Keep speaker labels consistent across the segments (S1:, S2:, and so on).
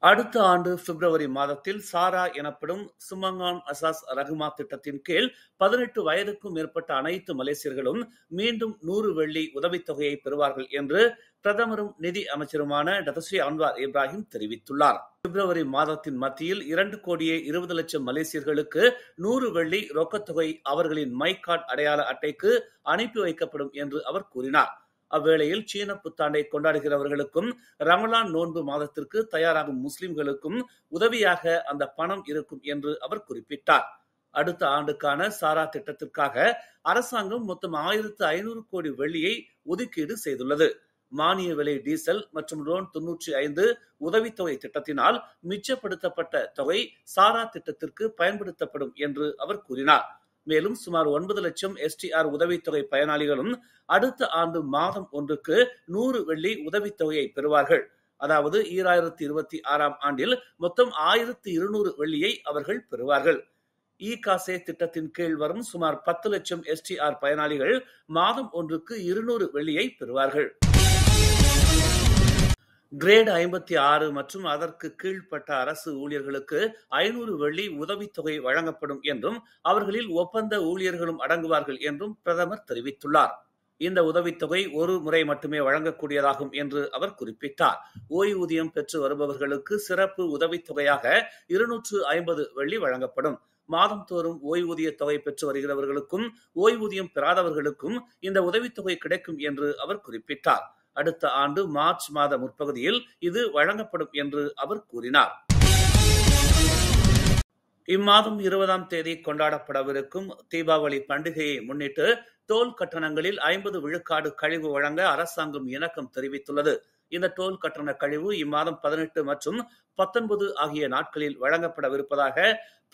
S1: அடுத்த ஆண்டு பிப்ரவரி மாதத்தில் சாரா எனப்படும் சுமங்கான் அசாஸ் ரஹ்மா திட்டத்தின் கீழ் 18 வயதுக்கும் மேற்பட்ட அனைத்து மலேசியர்களும் மீண்டும் 100 வெள்ளி உதவித்தொகையை பெறுவார்கள் என்று பிரதமரும் நிதி அமைச்சருமான டத்தஸ்ரீ அன்வார் இப்ராஹிம் தெரிவித்துள்ளார். பிப்ரவரி மாதத்தின் மத்தியில் 2 கோடியே 20 லட்சம் மலேசியர்களுக்கு 100 வெள்ளி ரொக்கத்தொகை அவர்களின் மை கார்டு அடையாள அட்டைக்கு அனுப்பி வைக்கப்படும் என்று அவர் கூறினார். அவ்வேளையில் சீன புத்தாண்டை கொண்டாடுகிறவர்களுக்கும் ரமலான் நோன்பு மாதத்திற்கு தயாராகும் முஸ்லிம்களுக்கும் உதவியாக அந்த பணம் இருக்கும் என்று அவர் குறிப்பிட்டார். அடுத்த ஆண்டுக்கான சாரா திட்டத்திற்காக அரசாங்கம் மொத்தம் 1500 கோடி வெள்ளியை ஒதுக்கீடு செய்துள்ளது. மானிய விலை டீசல் மற்றும் ரோன் 95 உதவித்தொகை திட்டத்தினால் மிச்சப்படுத்தப்பட்ட தொகை சாரா திட்டத்திற்கு பயன்படுத்தப்படும் என்று அவர் கூறினார். மேலும் சுமார் 9 லட்சம் STR உதவித்தொகை பயனாளிகளும் அடுத்த ஆண்டு மாதம் ஒன்றுக்கு 100 வெள்ளி உதவித்தொகையை பெறுவார்கள். அதாவது 2026ஆம் ஆண்டில் மொத்தம் 1200 வெள்ளியை அவர்கள் பெறுவார்கள். காசே திட்டத்தின் கீழ் வரும் சுமார் 10 லட்சம் STR பயனாளிகள் மாதம் ஒன்றுக்கு 200 வெள்ளியை பெறுவார்கள். கிரேட் 56 மற்றும் அதற்கு கீழ்ப்பட்ட அரசு ஊழியர்களுக்கு 500 வெள்ளி உதவித்தொகை வழங்கப்படும் என்றும் அவர்களில் ஒப்பந்த ஊழியர்களும் அடங்குவார்கள் என்றும் பிரதமர் தெரிவித்துள்ளார். இந்த உதவித்தொகை ஒரு முறை மட்டுமே வழங்கக்கூடியதாகும் என்று அவர் குறிப்பிட்டார். ஓய்வூதியம் பெற்று வருபவர்களுக்கு சிறப்பு உதவித்தொகையாக 250 வெள்ளி வழங்கப்படும். மாதந்தோறும் ஓய்வூதிய தொகை பெற்று வருகிறவர்களுக்கும் ஓய்வூதியம் பெறாதவர்களுக்கும் இந்த உதவித்தொகை கிடைக்கும் என்று அவர் குறிப்பிட்டார். அடுத்த ஆண்டு மார்ச் மாத முற்பகுதியில் இது வழங்கப்படும் என்று அவர் கூறினார். இம்மாதம் 20ஆம் தேதி கொண்டாடப்படவிருக்கும் தீபாவளி பண்டிகையை முன்னிட்டு டோல் கட்டணங்களில் 50 விழுக்காடு கழிவு வழங்க அரசாங்கம் இணக்கம் தெரிவித்துள்ளது. இந்த டோல் கட்டண கழிவு இம்மாதம் 18 மற்றும் 19 ஆகிய நாட்களில் வழங்கப்படவிருப்பதாக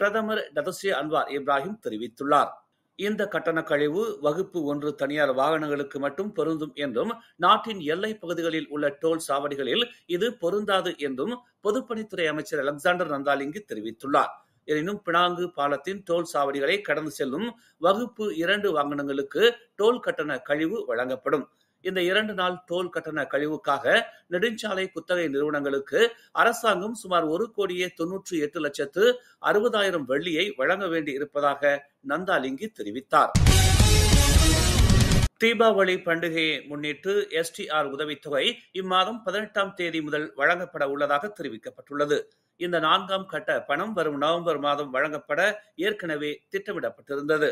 S1: பிரதமர் டத்தஸ்ரீ அன்வார் இப்ராஹிம் தெரிவித்துள்ளார். இந்த கட்டண கழிவு வகுப்பு 1 தனியார் வாகனங்களுக்கு மட்டும் பொருந்தும் என்றும் நாட்டின் எல்லை பகுதிகளில் உள்ள டோல் சாவடிகளில் இது பொருந்தாது என்றும் பொதுப்பணித்துறை அமைச்சர் அலெக்சாண்டர் நந்தாலிங்கி தெரிவித்துள்ளார். எனினும் பினாங்கு பாலத்தின் டோல் சாவடிகளை கடந்து செல்லும் வகுப்பு 2 வாகனங்களுக்கு டோல் கட்டண கழிவு வழங்கப்படும். இந்த 2 நாள் டோல் கட்டண கழிவுக்காக நெடுஞ்சாலை குத்தகை நிறுவனங்களுக்கு அரசாங்கம் சுமார் 1,98,60,000 வெள்ளியை வழங்க வேண்டி இருப்பதாக நந்தாலிங்கி தெரிவித்தார். தீபாவளி பண்டிகையை முன்னிட்டு STR உதவித்தொகை இம்மாதம் 18ஆம் தேதி முதல் வழங்கப்பட உள்ளதாக தெரிவிக்கப்பட்டுள்ளது. இந்த 4ஆம் கட்ட பணம் வரும் நவம்பர் மாதம் வழங்கப்பட ஏற்கனவே திட்டமிடப்பட்டிருந்தது.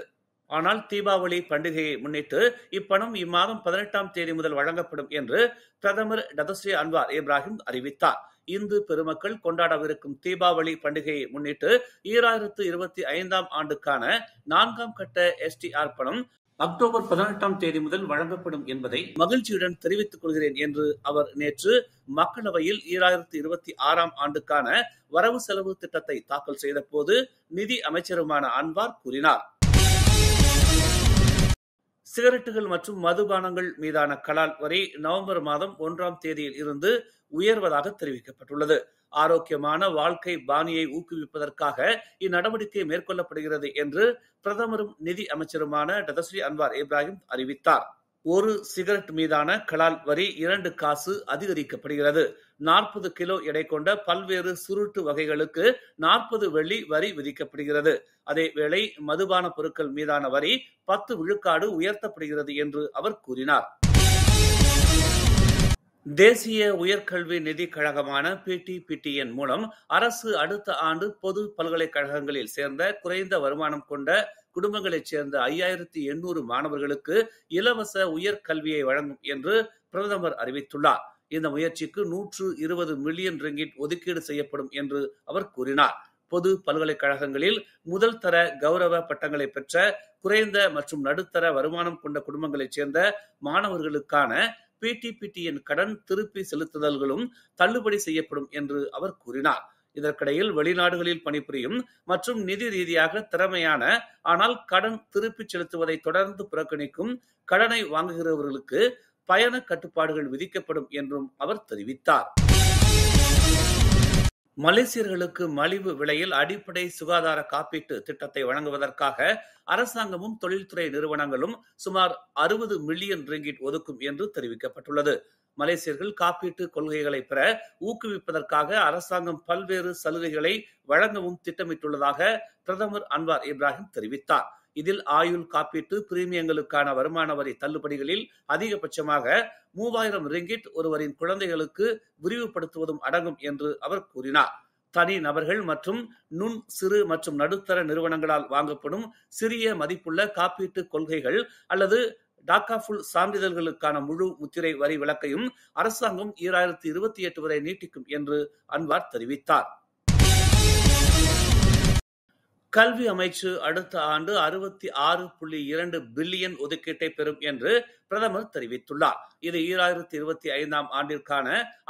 S1: ஆனால் தீபாவளி பண்டிகையை முன்னிட்டு இப்பணம் இம்மாதம் 18ஆம் தேதி முதல் வழங்கப்படும் என்று பிரதமர் டத்தஸ்ரீ அன்வார் இப்ராஹிம் அறிவித்தார். இந்து பெருமக்கள் கொண்டாடவிருக்கும் தீபாவளி பண்டிகையை முன்னிட்டு 2025ஆம் ஆண்டுக்கான 4ஆம் கட்ட STR பணம் அக்டோபர் 18ஆம் தேதி முதல் வழங்கப்படும் என்பதை மகிழ்ச்சியுடன் தெரிவித்துக் கொள்கிறேன் என்று அவர் நேற்று மக்களவையில் 2026ஆம் ஆண்டுக்கான வரவு செலவு திட்டத்தை தாக்கல் செய்த போது நிதி அமைச்சருமான அன்வார் கூறினார். சிகரெட்டுகள் மற்றும் மதுபானங்கள் மீதான கலால் வரி நவம்பர் மாதம் 1ஆம் தேதியில் இருந்து உயர்வதாக தெரிவிக்கப்பட்டுள்ளது. ஆரோக்கியமான வாழ்க்கை பாணியை ஊக்குவிப்பதற்காக இந்நடவடிக்கை மேற்கொள்ளப்படுகிறது என்று பிரதமரும் நிதி அமைச்சருமான டத்தஸ்ரீ அன்வார் இப்ராஹிம் அறிவித்தார். ஒரு சிகரெட் மீதான கலால் வரி 2 காசு அதிகரிக்கப்படுகிறது. 40 கிலோ எடை கொண்ட பல்வேறு சுருட்டு வகைகளுக்கு 40 வெள்ளி வரி விதிக்கப்படுகிறது. அதேவேளை மதுபான பொருட்கள் மீதான வரி 10 விழுக்காடு உயர்த்தப்படுகிறது என்று அவர் கூறினார். தேசிய உயர்கல்வி நிதி கழகமான PTPTN மூலம் அரசு அடுத்த ஆண்டு பொது பல்கலைக்கழகங்களில் சேர்ந்த குறைந்த வருமானம் கொண்ட குடும்பங்களைச் சேர்ந்த 5800 மாணவர்களுக்கு இலவச உயர்கல்வியை வழங்கும் என்று பிரதமர் அறிவித்துள்ளார். இந்த முயற்சிக்கு 120 மில்லியன் ரிங்கிட் ஒதுக்கீடு செய்யப்படும் என்று அவர் கூறினார். பொது பல்கலைக்கழகங்களில் முதல் தர கௌரவ பட்டங்களை பெற்ற குறைந்த மற்றும் நடுத்தர வருமானம் கொண்ட குடும்பங்களைச் சேர்ந்த மாணவர்களுக்கான PTPTN கடன் திருப்பி செலுத்துதல்களும் தள்ளுபடி செய்யப்படும் என்று அவர் கூறினார். இதற்கிடையில் வெளிநாடுகளில் பணிபுரியும் மற்றும் நிதி ரீதியாக திறமையான ஆனால் கடன் திருப்பி செலுத்துவதை தொடர்ந்து புறக்கணிக்கும் கடனை வாங்குகிறவர்களுக்கு பயண கட்டுப்பாடுகள் விதிக்கப்படும் என்றும் அவர் தெரிவித்தார். மலேசியர்களுக்கு மலிவு விலையில் அடிப்படை சுகாதார காப்பீட்டு திட்டத்தை வழங்குவதற்காக அரசாங்கமும் தொழில்துறை நிறுவனங்களும் சுமார் 60 மில்லியன் ரிங்கிட் ஒதுக்கும் என்று தெரிவிக்கப்பட்டுள்ளது. மலேசியர்கள் காப்பீட்டு கொள்கைகளை பெற ஊக்குவிப்பதற்காக அரசாங்கம் பல்வேறு சலுகைகளை வழங்கவும் திட்டமிட்டுள்ளதாக பிரதமர் அன்வார் இப்ராஹிம் தெரிவித்தார். இதில் ஆயுள் காப்பீட்டு பிரீமியங்களுக்கான வருமான வரி தள்ளுபடிகளில் அதிகபட்சமாக 3000 ரிங்கிட் ஒருவரின் குழந்தைகளுக்கு விரிவுபடுத்துவதும் அடங்கும் என்று அவர் கூறினார். தனி நபர்கள் மற்றும் சிறு மற்றும் நடுத்தர நிறுவனங்களால் வாங்கப்படும் சிறிய மதிப்புள்ள காப்பீட்டு கொள்கைகள் அல்லது டாக்காஃபுல் சான்றிதழ்களுக்கான முழு முத்திரை வரி விலக்கையும் அரசாங்கம் 2028 வரை நீட்டிக்கும் என்று அன்வார் தெரிவித்தார். கல்வி அமைச்சு அடுத்த ஆண்டு 66.2 பில்லியன் ஒதுக்கீட்டை பெறும் என்று பிரதமர் தெரிவித்துள்ளார். இது 2025 ஆண்டிற்கான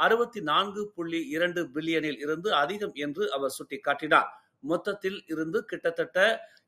S1: 64.2 பில்லியனில் இருந்து அதிகம் என்று அவர் சுட்டிக்காட்டினார். மொத்தத்தில் இருந்து கிட்டத்தட்ட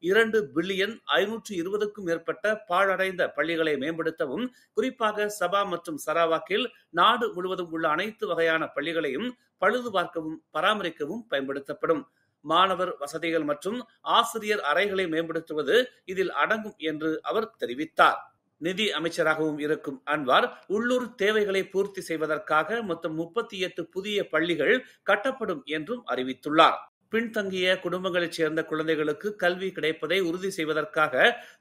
S1: 2 பில்லியன் 520க்கும் மேற்பட்ட பாழடைந்த பள்ளிகளை மேம்படுத்தவும், குறிப்பாக சபா மற்றும் சரவாக்கில் நாடு முழுவதும் உள்ள அனைத்து வகையான பள்ளிகளையும் பழுது பார்க்கவும் பராமரிக்கவும் பயன்படுத்தப்படும். மாணவர் வசதிகள் மற்றும் ஆசிரியர் அறைகளை மேம்படுத்துவது இதில் அடங்கும் என்று அவர் தெரிவித்தார். நிதி அமைச்சராகவும் இருக்கும் அன்வார் உள்ளூர் தேவைகளை பூர்த்தி செய்வதற்காக மொத்தம் 38 புதிய பள்ளிகள் கட்டப்படும் என்றும் அறிவித்துள்ளார். பின்தங்கிய குடும்பங்களைச் சேர்ந்த குழந்தைகளுக்கு கல்வி கிடைப்பதை உறுதி செய்வதற்காக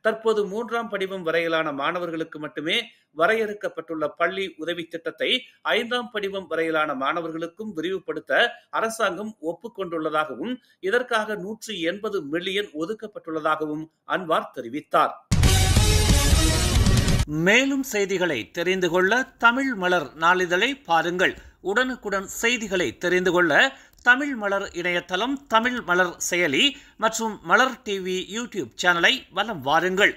S1: தற்போது 3ஆம் படிவம் வரையிலான மாணவர்களுக்கு மட்டுமே வரையறுக்கப்பட்டுள்ள பள்ளி உதவி திட்டத்தை 5ஆம் படிவம் வரையிலான மாணவர்களுக்கும் விரிவுபடுத்த அரசாங்கம் ஒப்புக்கொண்டுள்ளதாகவும் இதற்காக 180 மில்லியன் ஒதுக்கப்பட்டுள்ளதாகவும் அன்வார் தெரிவித்தார். மேலும் செய்திகளை தெரிந்து கொள்ள தமிழ் மலர் நாளிதழை பாருங்கள். உடனுக்குடன் செய்திகளை தெரிந்து கொள்ள தமிழ் மலர் இணையதளம், தமிழ் மலர் செயலி மற்றும் மலர் டிவி யூடியூப் சேனலை வலம் வாருங்கள்.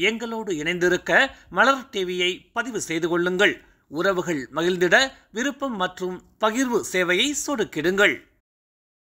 S1: எங்களோடு இணைந்திருக்க மலர் டிவியை பதிவு செய்து கொள்ளுங்கள். உறவுகள் மகிழ்ந்திட விருப்பம் மற்றும் பகிர்வு சேவையை சொடுக்கிடுங்கள்.